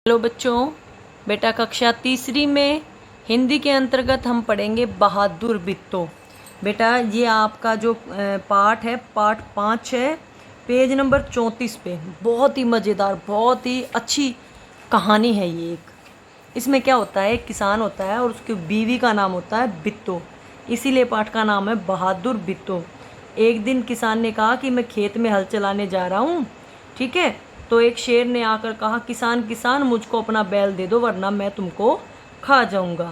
Hello बच्चों, बेटा कक्षा तीसरी में हिंदी के अंतर्गत हम पढ़ेंगे बहादुर बिट्टो। बेटा ये आपका जो पाठ है, पाठ 5 है, पेज नंबर 34 पे। बहुत ही मज़ेदार, बहुत ही अच्छी कहानी है ये एक। इसमें क्या होता है, एक किसान होता है और उसकी बीवी का नाम होता है बिट्टो, इसीलिए पाठ का नाम है बहादुर बिट्टो। एक दिन किसान ने कहा कि मैं खेत में हल चलाने जा रहा हूँ, ठीक है। तो एक शेर ने आकर कहा, किसान किसान मुझको अपना बैल दे दो वरना मैं तुमको खा जाऊंगा।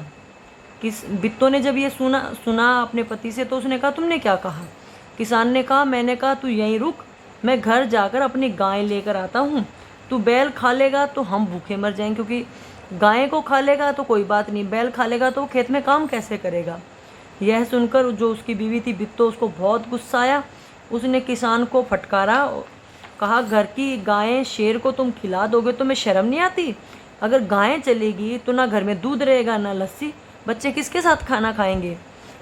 बिट्टो ने जब ये सुना अपने पति से, तो उसने कहा तुमने क्या कहा। किसान ने कहा, मैंने कहा तू यहीं रुक, मैं घर जाकर अपनी गाय लेकर आता हूँ। तू बैल खा लेगा तो हम भूखे मर जाएंगे, क्योंकि गाय को खा लेगा तो कोई बात नहीं, बैल खा लेगा तो खेत में काम कैसे करेगा। यह सुनकर जो उसकी बीवी थी बिट्टो, उसको बहुत गुस्सा आया। उसने किसान को फटकारा, कहा घर की गायें शेर को तुम खिला दोगे तो मैं शर्म नहीं आती। अगर गायें चलेगी तो ना घर में दूध रहेगा ना लस्सी, बच्चे किसके साथ खाना खाएंगे।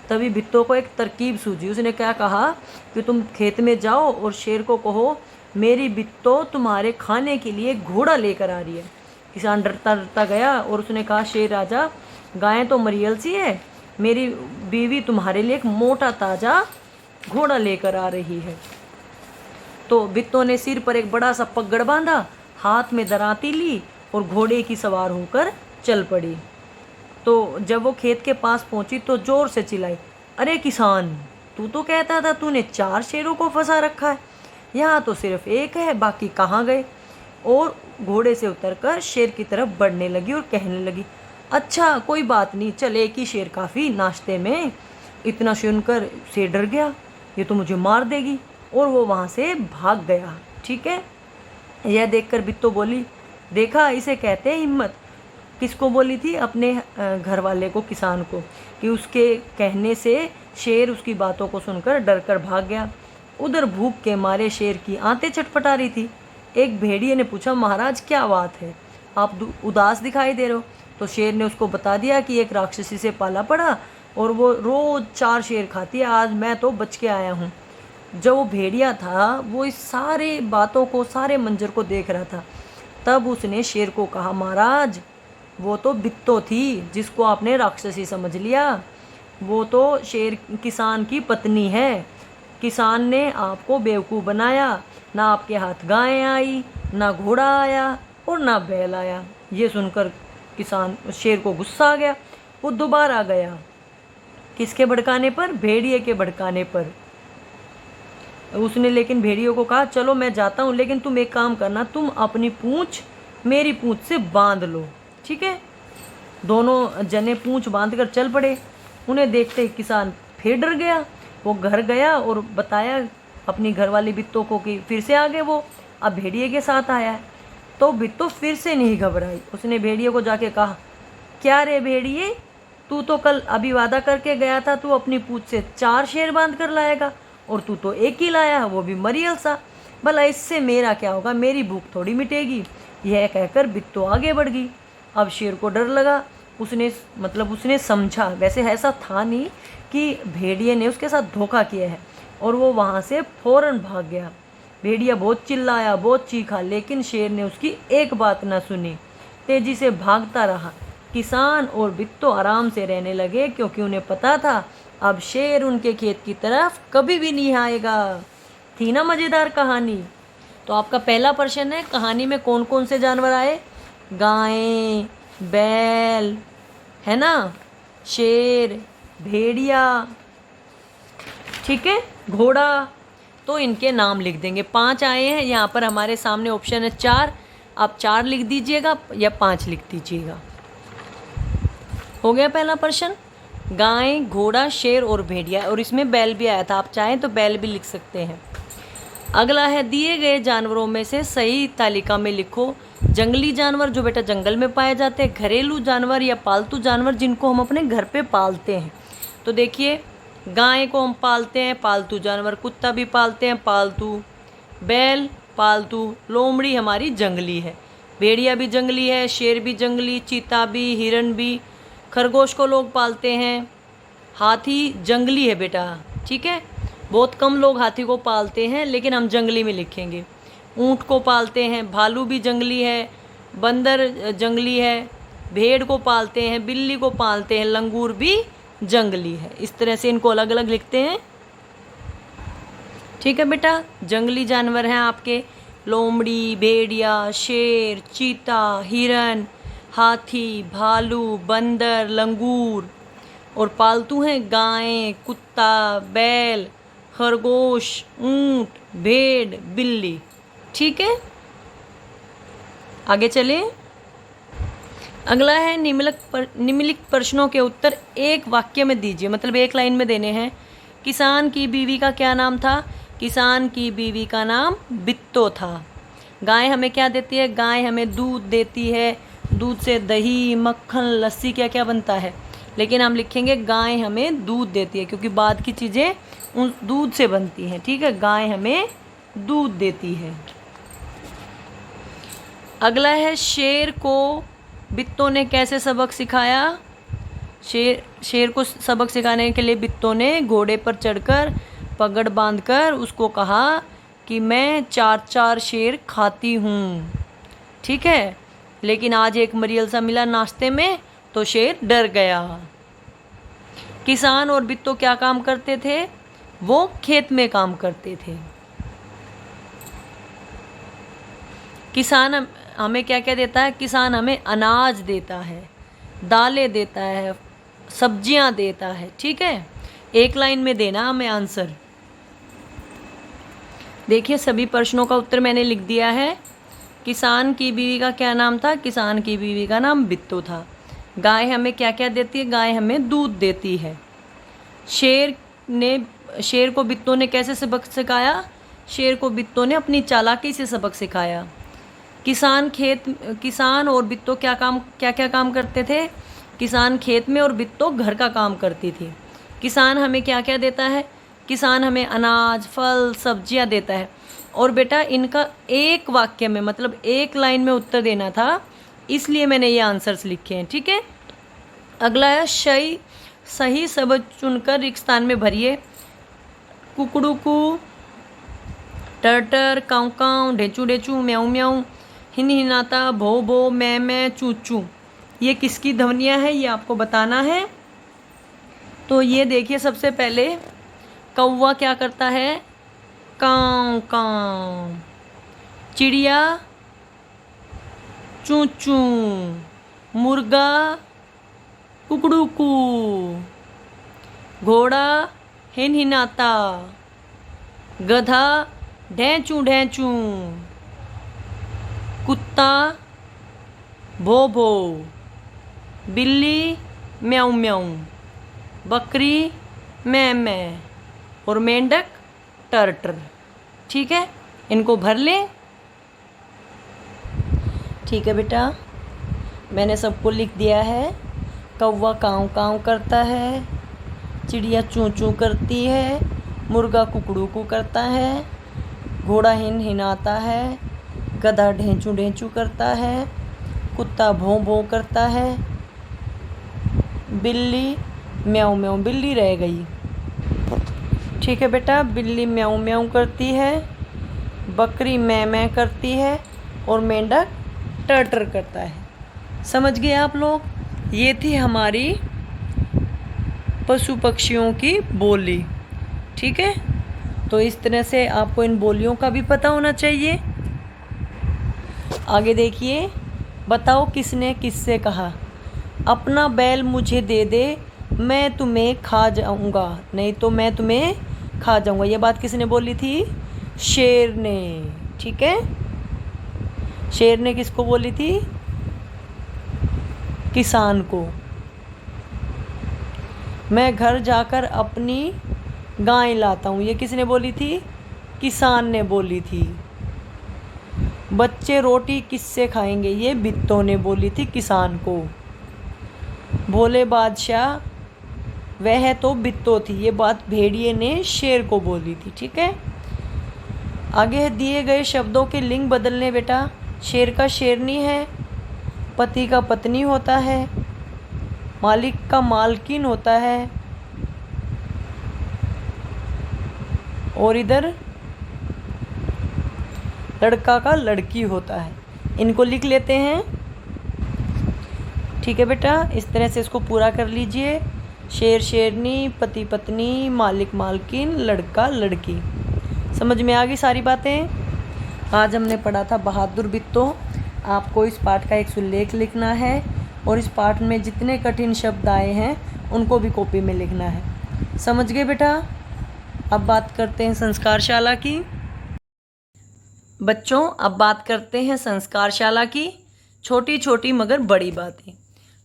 तभी बिट्टो को एक तरकीब सूझी। उसने क्या कहा कि तुम खेत में जाओ और शेर को कहो, मेरी बिट्टो तुम्हारे खाने के लिए घोड़ा लेकर आ रही है। किसान डरता डरता गया और उसने कहा, शेर राजा, गायें तो मरियल सी है, मेरी बीवी तुम्हारे लिए एक मोटा ताज़ा घोड़ा लेकर आ रही है। तो बिट्टो ने सिर पर एक बड़ा सा पगड़ बांधा, हाथ में दराती ली और घोड़े की सवार होकर चल पड़ी। तो जब वो खेत के पास पहुंची तो जोर से चिल्लाई, अरे किसान, तू तो कहता था तूने 4 शेरों को फंसा रखा है, यहाँ तो सिर्फ एक है, बाकी कहाँ गए। और घोड़े से उतरकर शेर की तरफ बढ़ने लगी और कहने लगी, अच्छा कोई बात नहीं, चल एक ही शेर काफ़ी नाश्ते में। इतना सुनकर शेर डर गया, ये तो मुझे मार देगी, और वो वहाँ से भाग गया, ठीक है। यह देखकर बिट्टो बोली, देखा इसे कहते हैं हिम्मत। किसको बोली थी? अपने घर वाले को, किसान को, कि उसके कहने से शेर उसकी बातों को सुनकर डर कर भाग गया। उधर भूख के मारे शेर की आंतें चटपटा रही थी। एक भेड़िए ने पूछा, महाराज क्या बात है, आप उदास दिखाई दे रहे हो। तो शेर ने उसको बता दिया कि एक राक्षसी से पाला पड़ा और वो रोज़ 4 शेर खाती है, आज मैं तो बच के आया हूँ। जब वो भेड़िया था वो इस सारे बातों को, सारे मंजर को देख रहा था। तब उसने शेर को कहा, महाराज वो तो बिट्टो थी जिसको आपने राक्षसी समझ लिया, वो तो शेर किसान की पत्नी है। किसान ने आपको बेवकूफ़ बनाया, ना आपके हाथ गाय आई, ना घोड़ा आया और ना बैल आया। ये सुनकर शेर को गुस्सा आ गया। वो दोबारा गया, किसके भड़काने पर? भेड़िए के भड़काने पर। उसने लेकिन भेड़ियों को कहा, चलो मैं जाता हूँ, लेकिन तुम एक काम करना, तुम अपनी पूंछ मेरी पूंछ से बांध लो, ठीक है। दोनों जने पूंछ बांधकर चल पड़े। उन्हें देखते ही किसान फिर डर गया। वो घर गया और बताया अपनी घरवाली बिट्टो को कि फिर से आ गए वो, अब भेड़िए के साथ आया है। तो बिट्टो फिर से नहीं घबराई। उसने भेड़िए को जाके कहा, क्या रे भेड़िए, तू तो कल अभी वादा करके गया था तू अपनी पूंछ से 4 शेर बांध कर लाएगा, और तू तो एक ही लाया है, वो भी मरियल सा। भला इससे मेरा क्या होगा, मेरी भूख थोड़ी मिटेगी। यह कहकर बिट्टो आगे बढ़ गई। अब शेर को डर लगा। उसने समझा, वैसे ऐसा था नहीं, कि भेड़िए ने उसके साथ धोखा किया है, और वो वहाँ से फौरन भाग गया। भेड़िया बहुत चिल्लाया, बहुत चीखा, लेकिन शेर ने उसकी एक बात न सुनी, तेजी से भागता रहा। किसान और बिट्टो आराम से रहने लगे, क्योंकि उन्हें पता था अब शेर उनके खेत की तरफ कभी भी नहीं आएगा। थी ना मज़ेदार कहानी। तो आपका पहला प्रश्न है, कहानी में कौन कौन से जानवर आए? गायें, बैल, है ना, शेर, भेड़िया, ठीक है, घोड़ा। तो इनके नाम लिख देंगे। 5 आए हैं यहाँ पर, हमारे सामने ऑप्शन है 4। आप 4 लिख दीजिएगा या 5 लिख दीजिएगा। हो गया पहला प्रश्न। गाय, घोड़ा, शेर और भेड़िया, और इसमें बैल भी आया था, आप चाहें तो बैल भी लिख सकते हैं। अगला है, दिए गए जानवरों में से सही तालिका में लिखो जंगली जानवर जो बेटा जंगल में पाए जाते हैं, घरेलू जानवर या पालतू जानवर जिनको हम अपने घर पे पालते हैं। तो देखिए, गाय को हम पालते हैं, पालतू जानवर, कुत्ता भी पालते हैं, पालतू, बैल पालतू, लोमड़ी हमारी जंगली है, भेड़िया भी जंगली है, शेर भी जंगली, चीता भी, हिरण भी, खरगोश को लोग पालते हैं, हाथी जंगली है बेटा, ठीक है। बहुत कम लोग हाथी को पालते हैं, लेकिन हम जंगली में लिखेंगे। ऊँट को पालते हैं, भालू भी जंगली है, बंदर जंगली है, भेड़ को पालते हैं, बिल्ली को पालते हैं, लंगूर भी जंगली है। इस तरह से इनको अलग अलग लिखते हैं। ठीक है बेटा, जंगली जानवर हैं आपके लोमड़ी, भेड़िया, शेर, चीता, हिरन, हाथी, भालू, बंदर, लंगूर। और पालतू हैं गायें, कुत्ता, बैल, खरगोश, ऊंट, भेड़, बिल्ली। ठीक है, आगे चलें। अगला है निम्नलिखित प्रश्नों के उत्तर एक वाक्य में दीजिए, मतलब एक लाइन में देने हैं। किसान की बीवी का क्या नाम था? किसान की बीवी का नाम बित्तो था। गाय हमें क्या देती है? गाय हमें दूध देती है। दूध से दही, मक्खन, लस्सी क्या क्या बनता है, लेकिन हम लिखेंगे गाय हमें दूध देती है, क्योंकि बाद की चीज़ें उन दूध से बनती हैं। ठीक है, गाय हमें दूध देती है। अगला है शेर को बित्तो ने कैसे सबक सिखाया? शेर को सबक सिखाने के लिए बित्तो ने घोड़े पर चढ़कर पगड़ बांधकर उसको कहा कि मैं 4-4 शेर खाती हूँ। ठीक है, लेकिन आज एक मरियल सा मिला नाश्ते में तो शेर डर गया। किसान और बित्तो क्या काम करते थे? वो खेत में काम करते थे। किसान हमें क्या क्या देता है? किसान हमें अनाज देता है, दालें देता है, सब्जियां देता है। ठीक है, एक लाइन में देना हमें आंसर। देखिए, सभी प्रश्नों का उत्तर मैंने लिख दिया है। किसान की बीवी का क्या नाम था? किसान की बीवी का नाम बित्तो था। गाय हमें क्या क्या देती है? गाय हमें दूध देती है। शेर को बित्तो ने कैसे सबक सिखाया? शेर को बित्तो ने अपनी चालाकी से सबक सिखाया। किसान और बित्तो क्या क्या काम करते थे? किसान खेत में और बित्तो घर का काम करती थी। किसान हमें क्या क्या देता है? किसान हमें अनाज, फल, सब्जियां देता है। और बेटा इनका एक वाक्य में, मतलब एक लाइन में उत्तर देना था, इसलिए मैंने ये आंसर्स लिखे हैं। ठीक है, अगला है सही शब्द चुनकर रिक्त स्थान में भरिए। कुकड़ुकू, टर्टर, काऊ काऊ, ढेचू ढेचू, म्याऊ म्याऊ, हिनहिनाता, भो भो, मैं, चू चू, ये किसकी ध्वनियाँ हैं ये आपको बताना है। तो ये देखिए, सबसे पहले कौवा क्या करता है? काऊ काऊ। चिड़िया चू चू। मुर्गा कुकड़ुकू। घोड़ा हिनहिनाता। गधा ढेंचू ढेंचू। कुत्ता भो भो। बिल्ली म्याऊ म्याऊ। बकरी मैं और मेंढक टर। ठीक है, इनको भर लें। ठीक है बेटा, मैंने सबको लिख दिया है। कौवा काऊ काऊ करता है, चिड़िया चूं चूं करती है, मुर्गा कुकड़ू करता है, घोड़ा हिनहिनाता है, गधा ढेंचू ढेंचू करता है, कुत्ता भों भों करता है, बिल्ली म्याऊ म्याऊ, बिल्ली रह गई। ठीक है बेटा, बिल्ली म्याऊ म्याऊ करती है, बकरी मैं करती है और मेंढक टर करता है। समझ गए आप लोग? ये थी हमारी पशु पक्षियों की बोली। ठीक है, तो इस तरह से आपको इन बोलियों का भी पता होना चाहिए। आगे देखिए, बताओ किसने किससे कहा? अपना बैल मुझे दे दे, मैं तुम्हें खा जाऊंगा, नहीं तो मैं तुम्हें खा जाऊंगा। ये बात किसने बोली थी? शेर ने। ठीक है, शेर ने किसको बोली थी? किसान को। मैं घर जाकर अपनी गाय लाता हूँ, ये किसने बोली थी? किसान ने बोली थी। बच्चे रोटी किससे खाएंगे? ये बित्तो ने बोली थी किसान को। भोले बादशाह, वह तो बित्तो थी, ये बात भेड़िए ने शेर को बोली थी। ठीक है, आगे दिए गए शब्दों के लिंग बदलने बेटा। शेर का शेरनी है, पति का पत्नी होता है, मालिक का मालकिन होता है, और इधर लड़का का लड़की होता है। इनको लिख लेते हैं। ठीक है बेटा, इस तरह से इसको पूरा कर लीजिए। शेर शेरनी, पति पत्नी, मालिक मालकिन, लड़का लड़की। समझ में आ गई सारी बातें। आज हमने पढ़ा था बहादुर बित्तो। आपको इस पाठ का एक सुलेख लिखना है और इस पाठ में जितने कठिन शब्द आए हैं उनको भी कॉपी में लिखना है। समझ गए बेटा। अब बात करते हैं संस्कारशाला की। बच्चों, अब बात करते हैं संस्कारशाला की। छोटी छोटी मगर बड़ी बातें।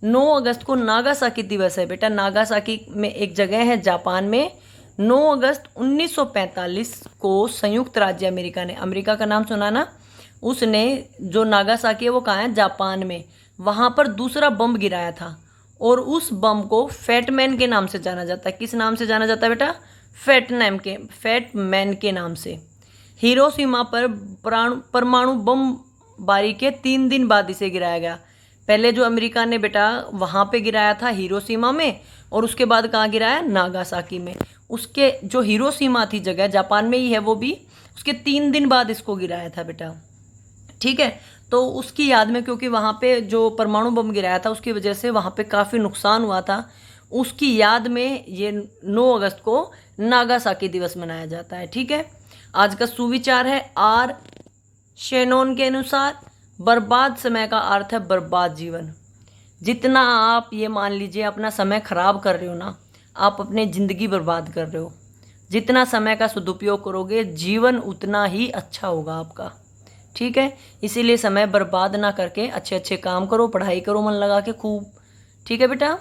9 अगस्त को नागासाकी दिवस है बेटा। नागासाकी में एक जगह है जापान में। 9 अगस्त 1945 को संयुक्त राज्य अमेरिका ने, अमेरिका का नाम सुना ना, उसने जो नागासाकी है वो कहाँ है, जापान में, वहाँ पर दूसरा बम गिराया था और उस बम को फैटमैन के नाम से जाना जाता है। किस नाम से जाना जाता है बेटा? फैटमैन के नाम से। हिरोशिमा पर परमाणु बम बारी के 3 दिन बाद इसे गिराया गया। पहले जो अमेरिका ने बेटा वहाँ पे गिराया था हिरोशिमा में, और उसके बाद कहाँ गिराया? नागासाकी में। उसके जो हिरोशिमा थी जगह, जापान में ही है वो भी, उसके 3 दिन बाद इसको गिराया था बेटा। ठीक है, तो उसकी याद में, क्योंकि वहाँ पे जो परमाणु बम गिराया था उसकी वजह से वहाँ पे काफ़ी नुकसान हुआ था, उसकी याद में ये 9 अगस्त को नागासाकी दिवस मनाया जाता है। ठीक है, आज का सुविचार है आर शेनॉन के अनुसार, बर्बाद समय का अर्थ है बर्बाद जीवन। जितना आप ये मान लीजिए अपना समय खराब कर रहे हो ना, आप अपनी ज़िंदगी बर्बाद कर रहे हो। जितना समय का सदुपयोग करोगे जीवन उतना ही अच्छा होगा आपका। ठीक है, इसीलिए समय बर्बाद ना करके अच्छे अच्छे काम करो, पढ़ाई करो मन लगा के खूब। ठीक है बेटा।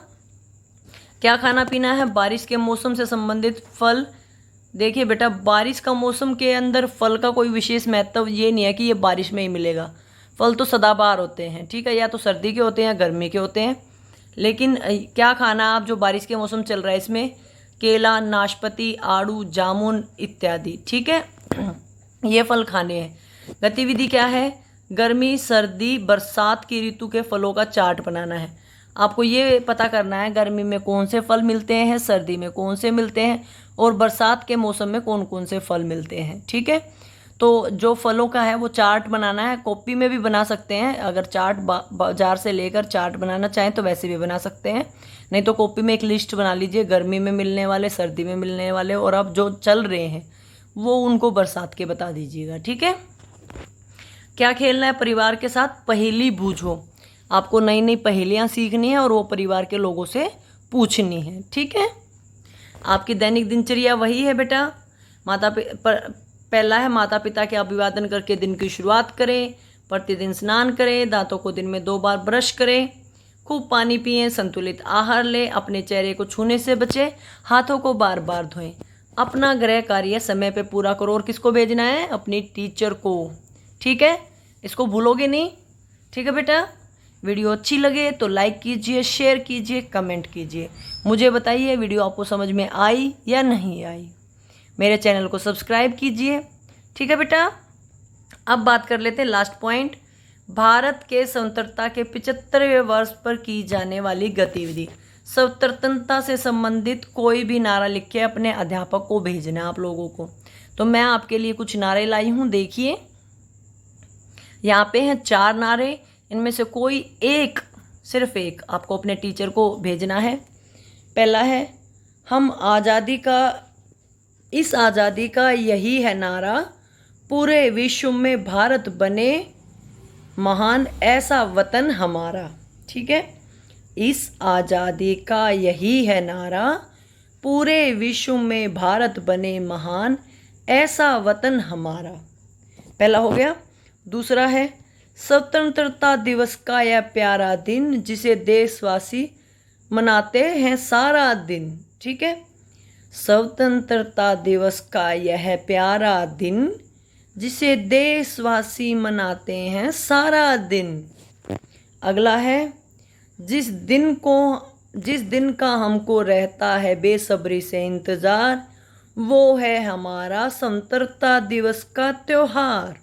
क्या खाना पीना है? बारिश के मौसम से संबंधित फल। देखिए बेटा, बारिश का मौसम के अंदर फल का कोई विशेष महत्व ये नहीं है कि ये बारिश में ही मिलेगा। फल तो सदाबहार होते हैं। ठीक है, या तो सर्दी के होते हैं या गर्मी के होते हैं। लेकिन क्या खाना आप, जो बारिश के मौसम चल रहा है इसमें केला, नाशपाती, आड़ू, जामुन इत्यादि। ठीक है, ये फल खाने हैं। गतिविधि क्या है? गर्मी, सर्दी, बरसात की ऋतु के फलों का चार्ट बनाना है। आपको ये पता करना है गर्मी में कौन से फल मिलते हैं, सर्दी में कौन से मिलते हैं, और बरसात के मौसम में कौन कौन से फल मिलते हैं। ठीक है, तो जो फलों का है वो चार्ट बनाना है। कॉपी में भी बना सकते हैं, अगर चार्ट बाजार से लेकर चार्ट बनाना चाहें तो वैसे भी बना सकते हैं, नहीं तो कॉपी में एक लिस्ट बना लीजिए, गर्मी में मिलने वाले, सर्दी में मिलने वाले, और अब जो चल रहे हैं वो उनको बरसात के बता दीजिएगा। ठीक है, क्या खेलना है? परिवार के साथ पहेली बूझो। आपको नई नई पहेलियाँ सीखनी है और वो परिवार के लोगों से पूछनी है। ठीक है, आपकी दैनिक दिनचर्या वही है बेटा। पहला है माता पिता के अभिवादन करके दिन की शुरुआत करें, प्रतिदिन स्नान करें, दांतों को दिन में 2 बार ब्रश करें, खूब पानी पिएं, संतुलित आहार लें, अपने चेहरे को छूने से बचें, हाथों को बार बार धोएं, अपना गृह कार्य समय पे पूरा करो। और किसको भेजना है? अपनी टीचर को। ठीक है, इसको भूलोगे नहीं। ठीक है बेटा, वीडियो अच्छी लगे तो लाइक कीजिए, शेयर कीजिए, कमेंट कीजिए, मुझे बताइए वीडियो आपको समझ में आई या नहीं आई। मेरे चैनल को सब्सक्राइब कीजिए। ठीक है बेटा, अब बात कर लेते हैं लास्ट पॉइंट, भारत के स्वतंत्रता के 75वें वर्ष पर की जाने वाली गतिविधि। स्वतंत्रता से संबंधित कोई भी नारा लिख के अपने अध्यापक को भेजना आप लोगों को। तो मैं आपके लिए कुछ नारे लाई हूँ, देखिए यहाँ पे हैं 4 नारे, इनमें से कोई एक, सिर्फ एक आपको अपने टीचर को भेजना है। पहला है, हम आज़ादी का, इस आज़ादी का यही है नारा, पूरे विश्व में भारत बने महान ऐसा वतन हमारा। ठीक है, इस आज़ादी का यही है नारा, पूरे विश्व में भारत बने महान ऐसा वतन हमारा। पहला हो गया। दूसरा है, स्वतंत्रता दिवस का यह प्यारा दिन जिसे देशवासी मनाते हैं सारा दिन। ठीक है, स्वतंत्रता दिवस का यह प्यारा दिन जिसे देशवासी मनाते हैं सारा दिन। अगला है, जिस दिन का हमको रहता है बेसब्री से इंतज़ार, वो है हमारा स्वतंत्रता दिवस का त्योहार।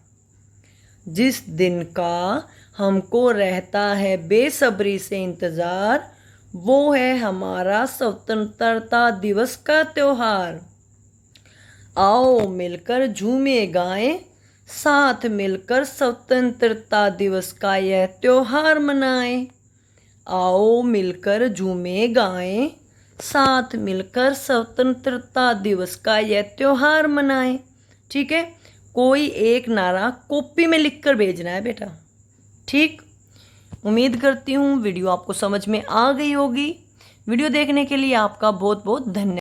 जिस दिन का हमको रहता है बेसब्री से इंतज़ार, वो है हमारा स्वतंत्रता दिवस का त्योहार। आओ मिलकर झूमे गाएं, साथ मिलकर स्वतंत्रता दिवस का यह त्योहार मनाएं। आओ मिलकर झूमें गाएं, साथ मिलकर स्वतंत्रता दिवस का यह त्योहार मनाएं। ठीक है, कोई एक नारा कॉपी में लिखकर भेजना है बेटा। ठीक, उम्मीद करती हूँ वीडियो आपको समझ में आ गई होगी। वीडियो देखने के लिए आपका बहुत बहुत धन्यवाद।